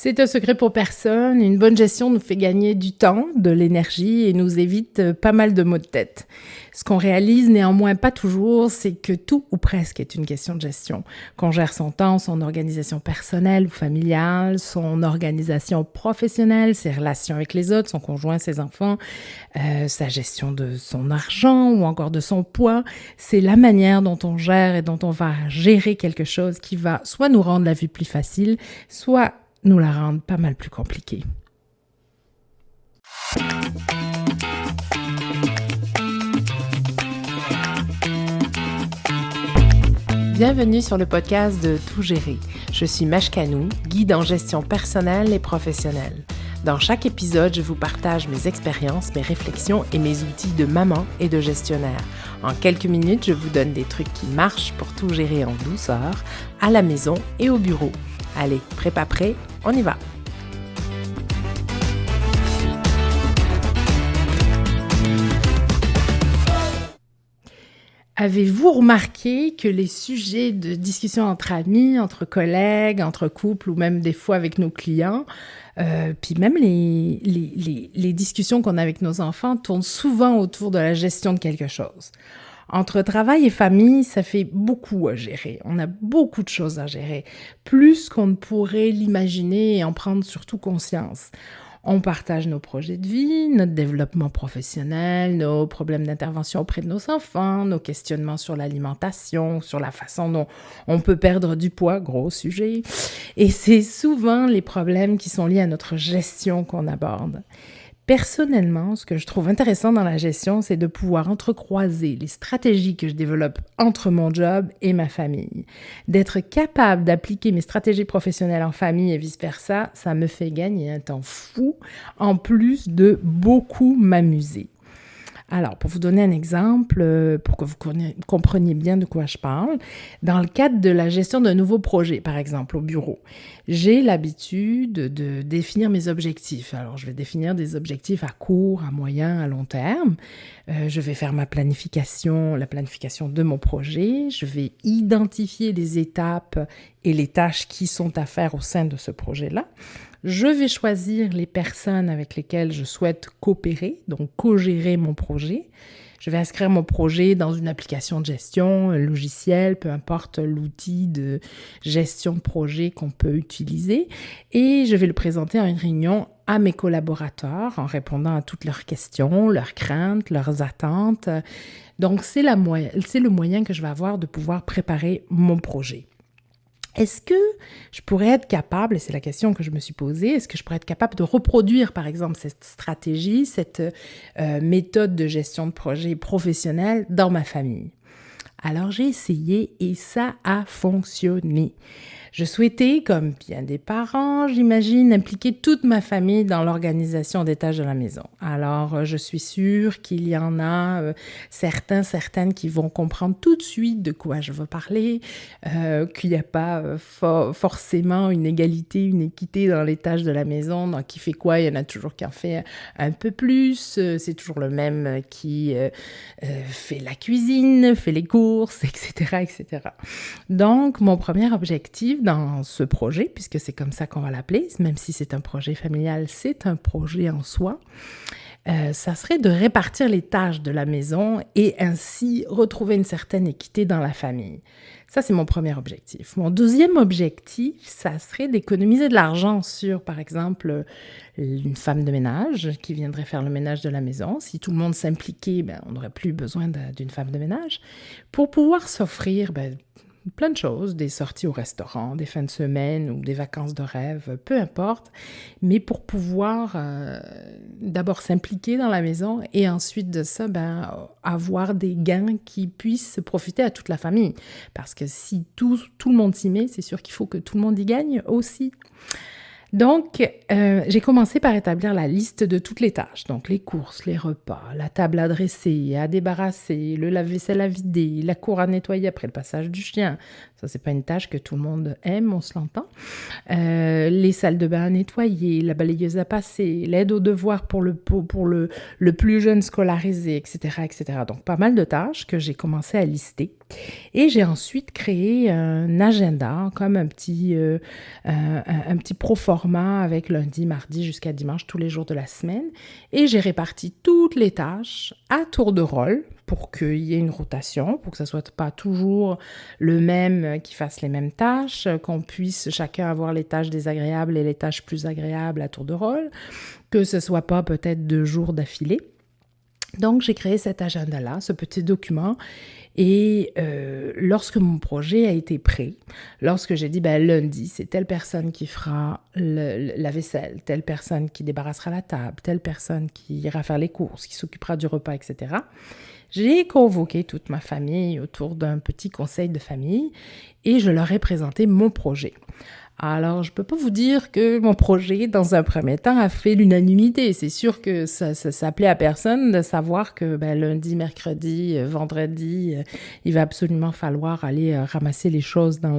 C'est un secret pour personne. Une bonne gestion nous fait gagner du temps, de l'énergie et nous évite pas mal de maux de tête. Ce qu'on réalise néanmoins pas toujours, c'est que tout ou presque est une question de gestion. Qu'on gère son temps, son organisation personnelle ou familiale, son organisation professionnelle, ses relations avec les autres, son conjoint, ses enfants, sa gestion de son argent ou encore de son poids. C'est la manière dont on gère et dont on va gérer quelque chose qui va soit nous rendre la vie plus facile, soit nous la rendre pas mal plus compliquée. Bienvenue sur le podcast de Tout gérer. Je suis Maj Kanou, guide en gestion personnelle et professionnelle. Dans chaque épisode, je vous partage mes expériences, mes réflexions et mes outils de maman et de gestionnaire. En quelques minutes, je vous donne des trucs qui marchent pour tout gérer en douceur, à la maison et au bureau. Allez, prépa prêt, on y va! Avez-vous remarqué que les sujets de discussion entre amis, entre collègues, entre couples ou même des fois avec nos clients, puis même les discussions qu'on a avec nos enfants tournent souvent autour de la gestion de quelque chose? Entre travail et famille, ça fait beaucoup à gérer. On a beaucoup de choses à gérer, plus qu'on ne pourrait l'imaginer et en prendre surtout conscience. On partage nos projets de vie, notre développement professionnel, nos problèmes d'intervention auprès de nos enfants, nos questionnements sur l'alimentation, sur la façon dont on peut perdre du poids, gros sujet. Et c'est souvent les problèmes qui sont liés à notre gestion qu'on aborde. Personnellement, ce que je trouve intéressant dans la gestion, c'est de pouvoir entrecroiser les stratégies que je développe entre mon job et ma famille. D'être capable d'appliquer mes stratégies professionnelles en famille et vice-versa, ça me fait gagner un temps fou, en plus de beaucoup m'amuser. Alors, pour vous donner un exemple, pour que vous compreniez bien de quoi je parle, dans le cadre de la gestion d'un nouveau projet, par exemple, au bureau, j'ai l'habitude de définir mes objectifs. Alors, je vais définir des objectifs à court, à moyen, à long terme. Je vais faire la planification de mon projet. Je vais identifier les étapes et les tâches qui sont à faire au sein de ce projet-là. Je vais choisir les personnes avec lesquelles je souhaite coopérer, donc co-gérer mon projet. Je vais inscrire mon projet dans une application de gestion, un logiciel, peu importe l'outil de gestion de projet qu'on peut utiliser. Et je vais le présenter en une réunion à mes collaborateurs en répondant à toutes leurs questions, leurs craintes, leurs attentes. Donc, c'est le moyen que je vais avoir de pouvoir préparer mon projet. Est-ce que je pourrais être capable, et c'est la question que je me suis posée, est-ce que je pourrais être capable de reproduire, par exemple, cette stratégie, cette méthode de gestion de projet professionnel dans ma famille? Alors, j'ai essayé et ça a fonctionné. Je souhaitais, comme bien des parents, j'imagine, impliquer toute ma famille dans l'organisation des tâches de la maison. Alors, je suis sûre qu'il y en a certaines qui vont comprendre tout de suite de quoi je veux parler, qu'il n'y a pas forcément une égalité, une équité dans les tâches de la maison. Donc, qui fait quoi? Il y en a toujours qui en fait un peu plus. C'est toujours le même qui fait la cuisine, fait les courses, etc., etc. Donc, mon premier objectif dans ce projet, puisque c'est comme ça qu'on va l'appeler, même si c'est un projet familial, c'est un projet en soi, ça serait de répartir les tâches de la maison et ainsi retrouver une certaine équité dans la famille. Ça, c'est mon premier objectif. Mon deuxième objectif, ça serait d'économiser de l'argent sur, par exemple, une femme de ménage qui viendrait faire le ménage de la maison. Si tout le monde s'impliquait, on n'aurait plus besoin d'une femme de ménage pour pouvoir s'offrir plein de choses, des sorties au restaurant, des fins de semaine ou des vacances de rêve, peu importe, mais pour pouvoir d'abord s'impliquer dans la maison et ensuite de ça, avoir des gains qui puissent profiter à toute la famille. Parce que si tout le monde s'y met, c'est sûr qu'il faut que tout le monde y gagne aussi. Donc, j'ai commencé par établir la liste de toutes les tâches. Donc, les courses, les repas, la table à dresser, à débarrasser, le lave-vaisselle à vider, la cour à nettoyer après le passage du chien. Ça, c'est pas une tâche que tout le monde aime, on se l'entend. Les salles de bain à nettoyer, la balayeuse à passer, l'aide aux devoirs pour le plus jeune scolarisé, etc., etc. Donc, pas mal de tâches que j'ai commencé à lister. Et j'ai ensuite créé un agenda, comme un petit proforma avec lundi, mardi jusqu'à dimanche, tous les jours de la semaine. Et j'ai réparti toutes les tâches à tour de rôle pour qu'il y ait une rotation, pour que ce ne soit pas toujours le même qui fasse les mêmes tâches, qu'on puisse chacun avoir les tâches désagréables et les tâches plus agréables à tour de rôle, que ce ne soit pas peut-être 2 jours d'affilée. Donc, j'ai créé cet agenda-là, ce petit document. Et lorsque mon projet a été prêt, lorsque j'ai dit, lundi, c'est telle personne qui fera la vaisselle, telle personne qui débarrassera la table, telle personne qui ira faire les courses, qui s'occupera du repas, etc., j'ai convoqué toute ma famille autour d'un petit conseil de famille et je leur ai présenté mon projet. Alors, je peux pas vous dire que mon projet, dans un premier temps, a fait l'unanimité. C'est sûr que ça plaît à personne de savoir que lundi, mercredi, vendredi, il va absolument falloir aller ramasser les choses dans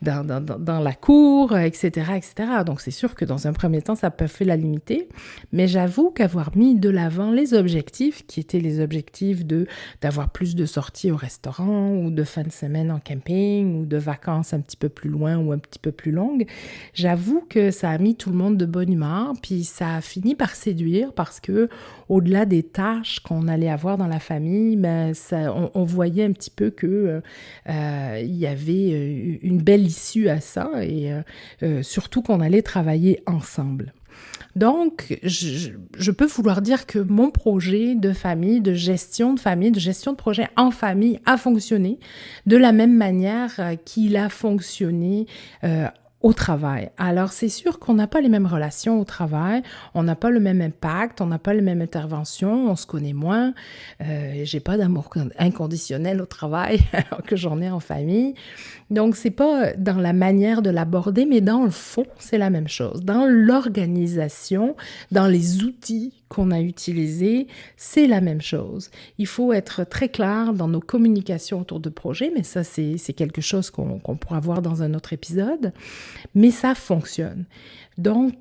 la cour, etc., etc. Donc, c'est sûr que dans un premier temps, ça peut faire l'unanimité. Mais j'avoue qu'avoir mis de l'avant les objectifs, qui étaient les objectifs d'avoir plus de sorties au restaurant ou de fin de semaine en camping ou de vacances un petit peu plus loin ou un petit peu plus longue, j'avoue que ça a mis tout le monde de bonne humeur, puis ça a fini par séduire parce que au-delà des tâches qu'on allait avoir dans la famille, on voyait un petit peu que il y avait une belle issue à ça et surtout qu'on allait travailler ensemble. Donc, je peux vouloir dire que mon projet de famille, de gestion de projet en famille a fonctionné de la même manière qu'il a fonctionné au travail. Alors, c'est sûr qu'on n'a pas les mêmes relations au travail, on n'a pas le même impact, on n'a pas les mêmes interventions, on se connaît moins. J'ai pas d'amour inconditionnel au travail alors que j'en ai en famille. Donc, c'est pas dans la manière de l'aborder, mais dans le fond, c'est la même chose. Dans l'organisation, dans les outils qu'on a utilisés, c'est la même chose. Il faut être très clair dans nos communications autour de projets, mais ça, c'est quelque chose qu'on pourra voir dans un autre épisode. Mais ça fonctionne. Donc,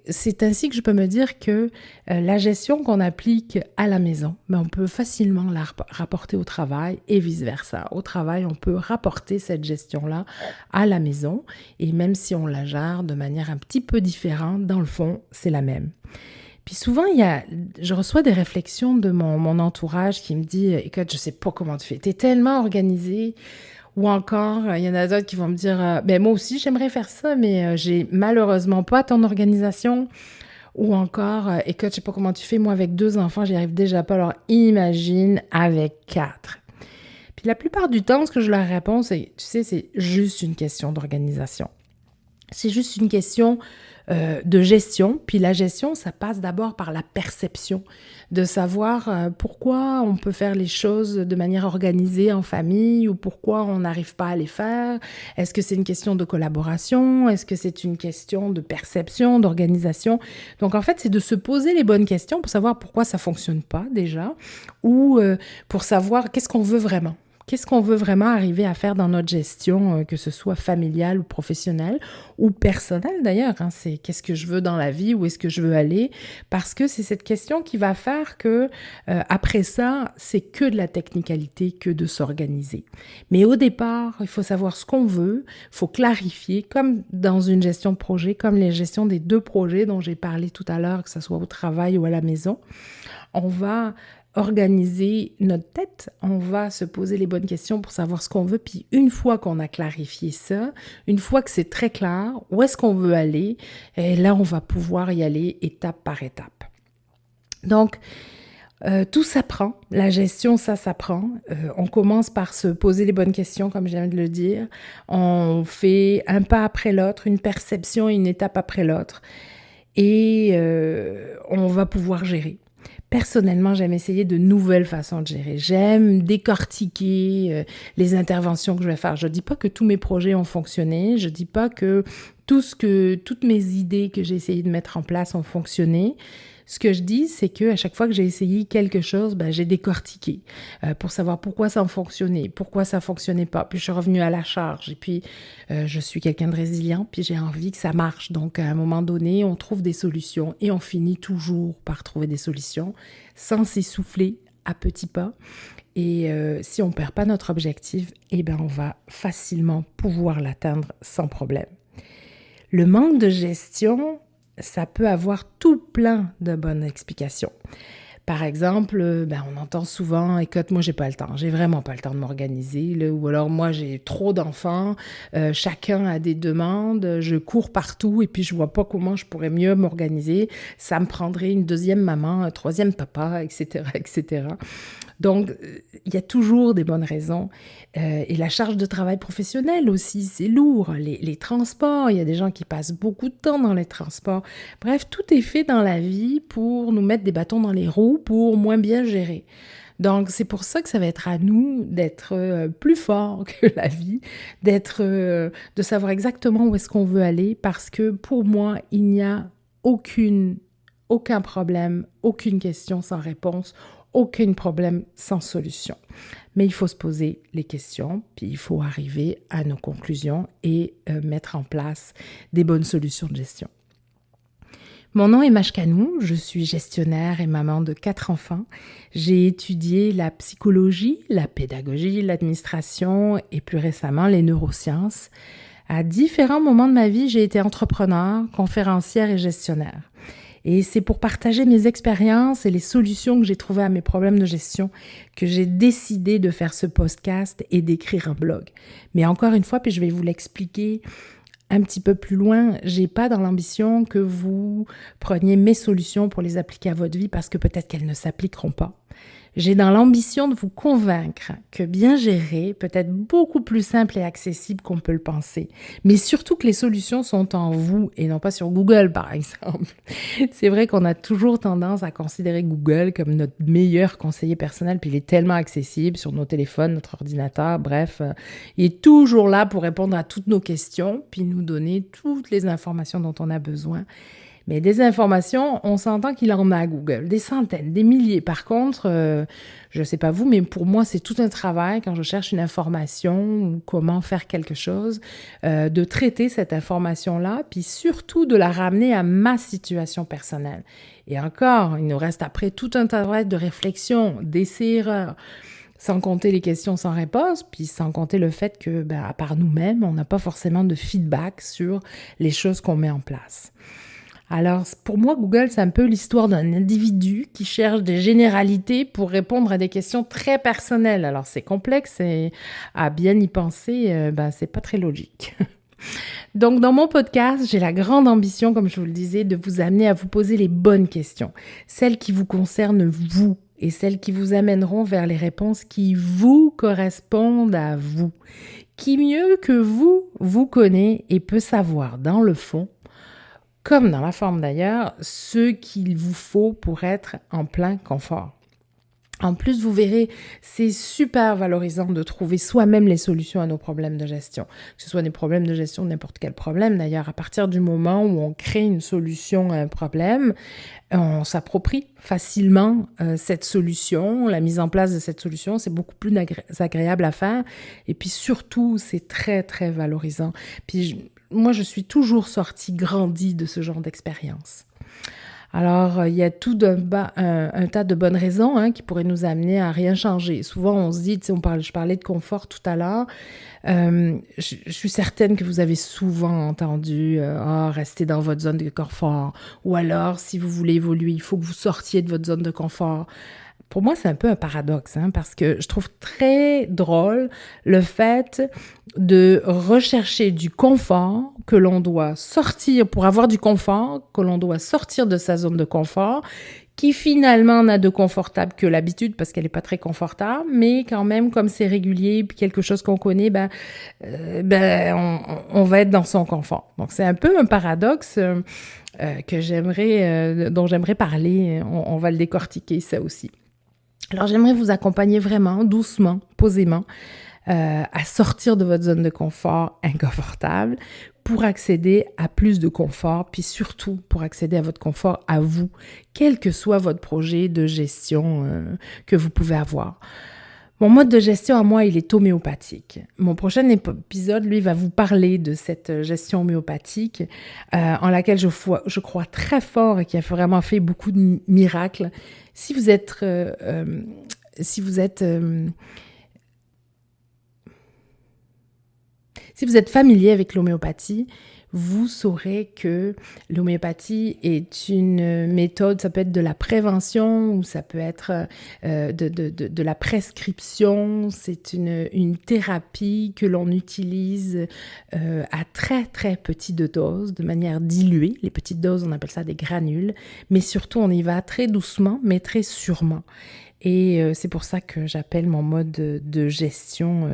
c'est ainsi que je peux me dire que la gestion qu'on applique à la maison, on peut facilement la rapporter au travail et vice-versa. Au travail, on peut rapporter cette gestion-là à la maison et même si on la gère de manière un petit peu différente, dans le fond, c'est la même. Puis souvent, je reçois des réflexions de mon entourage qui me dit « Écoute, je sais pas comment tu fais, t'es tellement organisée ». Ou encore, il y en a d'autres qui vont me dire moi aussi, j'aimerais faire ça, mais j'ai malheureusement pas ton organisation. Ou encore, écoute, je sais pas comment tu fais, moi avec 2 enfants, j'y arrive déjà pas, alors imagine avec 4. Puis la plupart du temps, ce que je leur réponds, c'est, tu sais, c'est juste une question d'organisation. C'est juste une question de gestion. Puis la gestion, ça passe d'abord par la perception, de savoir pourquoi on peut faire les choses de manière organisée en famille ou pourquoi on n'arrive pas à les faire. Est-ce que c'est une question de collaboration? Est-ce que c'est une question de perception, d'organisation? Donc en fait, c'est de se poser les bonnes questions pour savoir pourquoi ça fonctionne pas déjà ou pour savoir qu'est-ce qu'on veut vraiment. Qu'est-ce qu'on veut vraiment arriver à faire dans notre gestion, que ce soit familiale ou professionnelle ou personnelle d'ailleurs, hein, c'est qu'est-ce que je veux dans la vie, où est-ce que je veux aller, parce que c'est cette question qui va faire que après ça, c'est que de la technicalité, que de s'organiser. Mais au départ, il faut savoir ce qu'on veut, il faut clarifier, comme dans une gestion de projet, comme les gestions des 2 projets dont j'ai parlé tout à l'heure, que ce soit au travail ou à la maison, on va organiser notre tête, on va se poser les bonnes questions pour savoir ce qu'on veut, puis une fois qu'on a clarifié ça, une fois que c'est très clair, où est-ce qu'on veut aller, et là, on va pouvoir y aller étape par étape. Donc, tout s'apprend, la gestion, ça s'apprend. On commence par se poser les bonnes questions, comme je viens de le dire. On fait un pas après l'autre, une perception, une étape après l'autre, et on va pouvoir gérer. Personnellement, j'aime essayer de nouvelles façons de gérer. J'aime décortiquer les interventions que je vais faire. Je dis pas que tous mes projets ont fonctionné. Je dis pas que toutes mes idées que j'ai essayé de mettre en place ont fonctionné. Ce que je dis, c'est qu'à chaque fois que j'ai essayé quelque chose, j'ai décortiqué pour savoir pourquoi ça fonctionnait, pourquoi ça fonctionnait pas. Puis je suis revenue à la charge. Et puis, je suis quelqu'un de résilient, puis j'ai envie que ça marche. Donc, à un moment donné, on trouve des solutions et on finit toujours par trouver des solutions sans s'essouffler à petits pas. Et si on ne perd pas notre objectif, on va facilement pouvoir l'atteindre sans problème. Le manque de gestion, ça peut avoir tout plein de bonnes explications. Par exemple, on entend souvent « Écoute, moi, j'ai pas le temps. J'ai vraiment pas le temps de m'organiser. » Ou alors « Moi, j'ai trop d'enfants. Chacun a des demandes. Je cours partout et puis je vois pas comment je pourrais mieux m'organiser. Ça me prendrait une deuxième maman, un troisième papa, etc., etc. » Donc, il y a toujours des bonnes raisons. Et la charge de travail professionnelle aussi, c'est lourd. Les transports, il y a des gens qui passent beaucoup de temps dans les transports. Bref, tout est fait dans la vie pour nous mettre des bâtons dans les roues, pour moins bien gérer. Donc, c'est pour ça que ça va être à nous d'être plus forts que la vie, de savoir exactement où est-ce qu'on veut aller, parce que pour moi, il n'y a aucun problème, aucune question sans réponse, aucun problème sans solution. Mais il faut se poser les questions, puis il faut arriver à nos conclusions et mettre en place des bonnes solutions de gestion. Mon nom est Mashkanou, je suis gestionnaire et maman de 4 enfants. J'ai étudié la psychologie, la pédagogie, l'administration et plus récemment les neurosciences. À différents moments de ma vie, j'ai été entrepreneur, conférencière et gestionnaire. Et c'est pour partager mes expériences et les solutions que j'ai trouvées à mes problèmes de gestion que j'ai décidé de faire ce podcast et d'écrire un blog. Mais encore une fois, puis je vais vous l'expliquer un petit peu plus loin, j'ai pas dans l'ambition que vous preniez mes solutions pour les appliquer à votre vie parce que peut-être qu'elles ne s'appliqueront pas. J'ai dans l'ambition de vous convaincre que bien gérer peut être beaucoup plus simple et accessible qu'on peut le penser. Mais surtout que les solutions sont en vous et non pas sur Google, par exemple. C'est vrai qu'on a toujours tendance à considérer Google comme notre meilleur conseiller personnel, puis il est tellement accessible sur nos téléphones, notre ordinateur, bref. Il est toujours là pour répondre à toutes nos questions, puis nous donner toutes les informations dont on a besoin. Mais des informations, on s'entend qu'il en a à Google, des centaines, des milliers. Par contre, je ne sais pas vous, mais pour moi, c'est tout un travail quand je cherche une information ou comment faire quelque chose, de traiter cette information-là, puis surtout de la ramener à ma situation personnelle. Et encore, il nous reste après tout un travail de réflexion, d'essais-erreurs, sans compter les questions sans réponse, puis sans compter le fait que, à part nous-mêmes, on n'a pas forcément de feedback sur les choses qu'on met en place. Alors, pour moi, Google, c'est un peu l'histoire d'un individu qui cherche des généralités pour répondre à des questions très personnelles. Alors, c'est complexe et à bien y penser, c'est pas très logique. Donc, dans mon podcast, j'ai la grande ambition, comme je vous le disais, de vous amener à vous poser les bonnes questions, celles qui vous concernent vous et celles qui vous amèneront vers les réponses qui vous correspondent à vous. Qui mieux que vous connaît et peut savoir dans le fond, comme dans la forme d'ailleurs, ce qu'il vous faut pour être en plein confort. En plus, vous verrez, c'est super valorisant de trouver soi-même les solutions à nos problèmes de gestion. Que ce soit des problèmes de gestion, n'importe quel problème. D'ailleurs, à partir du moment où on crée une solution à un problème, on s'approprie facilement cette solution. La mise en place de cette solution, c'est beaucoup plus agréable à faire. Et puis surtout, c'est très, très valorisant. Puis moi, je suis toujours sortie grandie de ce genre d'expérience. Alors, il y a tout un tas de bonnes raisons qui pourraient nous amener à rien changer. Souvent, on se dit, je parlais de confort tout à l'heure, je suis certaine que vous avez souvent entendu « restez dans votre zone de confort » ou alors, si vous voulez évoluer, il faut que vous sortiez de votre zone de confort. Pour moi, c'est un peu un paradoxe, parce que je trouve très drôle le fait de rechercher du confort, que l'on doit sortir, pour avoir du confort, que l'on doit sortir de sa zone de confort, qui finalement n'a de confortable que l'habitude, parce qu'elle n'est pas très confortable, mais quand même, comme c'est régulier, puis quelque chose qu'on connaît, on va être dans son confort. Donc, c'est un peu un paradoxe dont j'aimerais parler. On va le décortiquer, ça aussi. Alors, j'aimerais vous accompagner vraiment, doucement, posément, à sortir de votre zone de confort inconfortable pour accéder à plus de confort, puis surtout pour accéder à votre confort à vous, quel que soit votre projet de gestion que vous pouvez avoir. Mon mode de gestion à moi, il est homéopathique. Mon prochain épisode, lui, va vous parler de cette gestion homéopathique en laquelle je crois très fort et qui a vraiment fait beaucoup de miracles. Si vous êtes familier avec l'homéopathie, vous saurez que l'homéopathie est une méthode, ça peut être de la prévention ou ça peut être de la prescription. C'est une thérapie que l'on utilise à très très petite dose, de manière diluée. Les petites doses, on appelle ça des granules, mais surtout on y va très doucement, mais très sûrement. Et c'est pour ça que j'appelle mon mode de gestion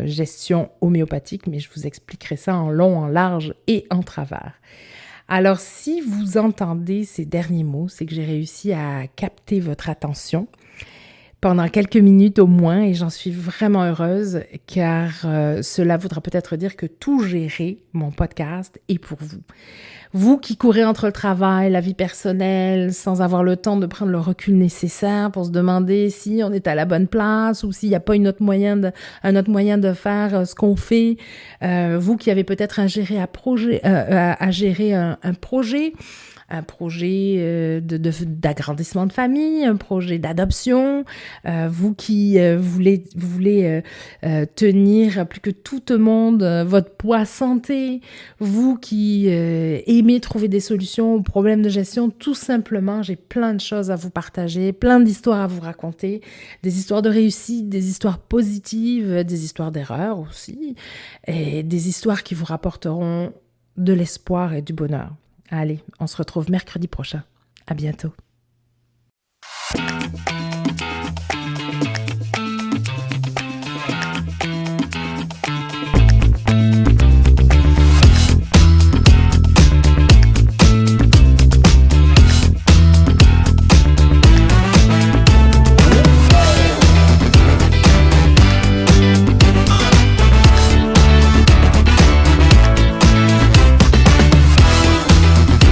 homéopathique, mais je vous expliquerai ça en long, en large et en travers. Alors, si vous entendez ces derniers mots, c'est que j'ai réussi à capter votre attention pendant quelques minutes au moins, et j'en suis vraiment heureuse, car cela voudra peut-être dire que tout gérer mon podcast est pour vous. Vous qui courez entre le travail, la vie personnelle, sans avoir le temps de prendre le recul nécessaire pour se demander si on est à la bonne place ou s'il n'y a pas un autre moyen de faire ce qu'on fait. Vous qui avez peut-être à gérer un projet, un projet d'agrandissement de famille, un projet d'adoption, vous qui voulez tenir plus que tout le monde votre poids santé, vous qui aimez trouver des solutions aux problèmes de gestion, tout simplement, j'ai plein de choses à vous partager, plein d'histoires à vous raconter, des histoires de réussite, des histoires positives, des histoires d'erreurs aussi, et des histoires qui vous rapporteront de l'espoir et du bonheur. Allez, on se retrouve mercredi prochain. À bientôt.